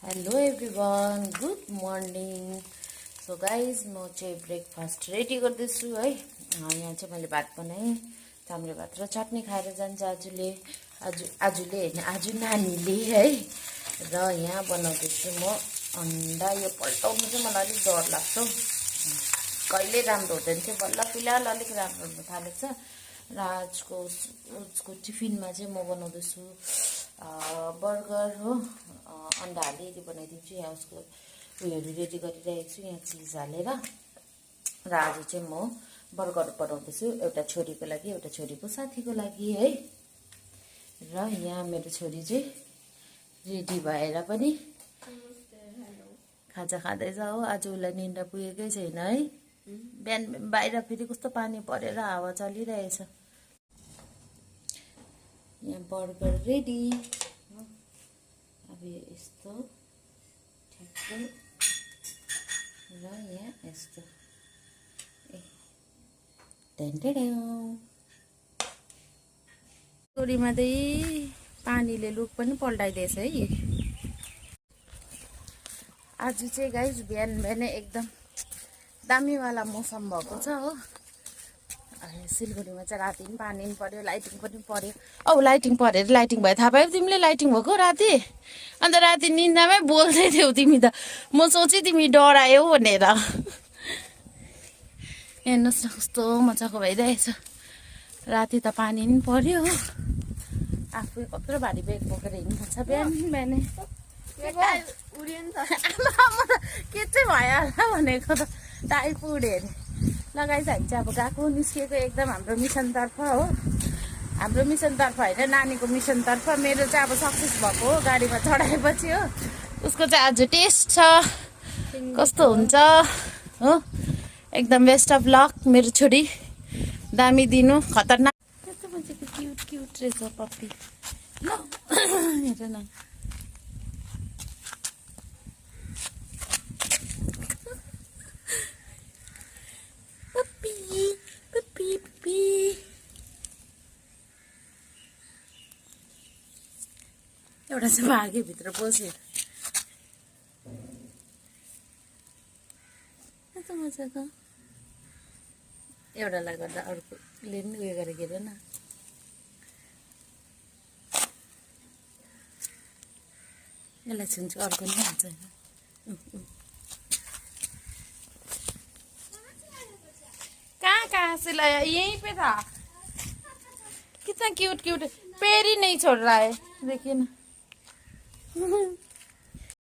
Hello everyone, good morning. So guys, म चाहिँ breakfast ready गर्दैछु है। यहाँ चाहिँ मैले भात बनाएँ, चाम्रे भात र चटनी खाएर जान्छ आजले होइन नानीले है। र यहाँ बनाउँदैछु म अन्डा। यो पल्टाउनु चाहिँ मलाई अलिक डर लाग्छ, कहिले राम्रो हुँदैन थियो, बल्ल फिलहाल अलिक राम्रो हुन थालेको छ। र उसको टिफिनमा चाहिँ म बनाउँदैछु बर्गर हो। अन्डा हालेर बनाइदिन्छु। यहाँ उसको उयोहरू रेडी गरिरहेको छु, यहाँ चिज हालेर। र आज चाहिँ म बर्गर बनाउँदैछु, एउटा छोरीको लागि, एउटा छोरीको साथीको लागि है। र यहाँ मेरो छोरी चाहिँ रेडी भएर पनि खाजा खाँदैछ हो। आज उसलाई निन्द्रा पुगेकै छैन है। बिहान बाहिर फेरि कस्तो पानी परेर हावा चलिरहेछ। यहाँ बर्गर रेडी। अब यस्तो ठ्याक्कै र यहाँ यस्तो छोरीमा चाहिँ पानीले लुक पनि पल्टाइदिएछ है। आज चाहिँ गाइस बिहान एकदम दामीवाला मौसम भएको छ हो। सिलगढीमा चाहिँ राति पनि पानी पनि पर्यो, लाइटिङ पनि पर्यो। औ लाइटिङ परेर लाइटिङ भयो, थाहा पायो तिमीले लाइटिङ भएको राति? अन्त राति निन्दामै बोल्दै थियौ तिमी त। म सोचेँ तिमी डरायौ भनेर। हेर्नुहोस् न कस्तो मजाको भइरहेछ। राति त पानी पनि पर्यो हो। आफू कत्रो भारी बेग बोकेर हिँड्नुपर्छ बिहानै। के चाहिँ भयो होला भनेको त टाइप उड्यो अरे। लगाइसकेको चाहिँ अब गएको निस्किएको एकदम हाम्रो मिसनतर्फ हो। हाम्रो मिसनतर्फ होइन, नानीको मिसनतर्फ। मेरो चाहिँ अब सक्सेस भएको हो गाडीमा चढाएपछि हो। उसको चाहिँ आज टेस्ट छ, कस्तो हुन्छ हो। एकदम बेस्ट अफ लक मेरो छोरी। दामी दिनु, खतरनाक। त्यस्तो मान्छेको क्युट क्युट रहेछ पप्पी। हेर न एउटा चाहिँ भाग्यो भित्र पस्यो। कस्तो मजाको। एउटालाई गर्दा अर्कोले पनि उयो गरेको हेर न। यसलाई छुन्छु अर्को नि हाल्छ। कहाँ से लाया? यहीं पे था। कितना क्यूट क्यूट। पैर ही नहीं छोड़ रहा है, देखिए ना।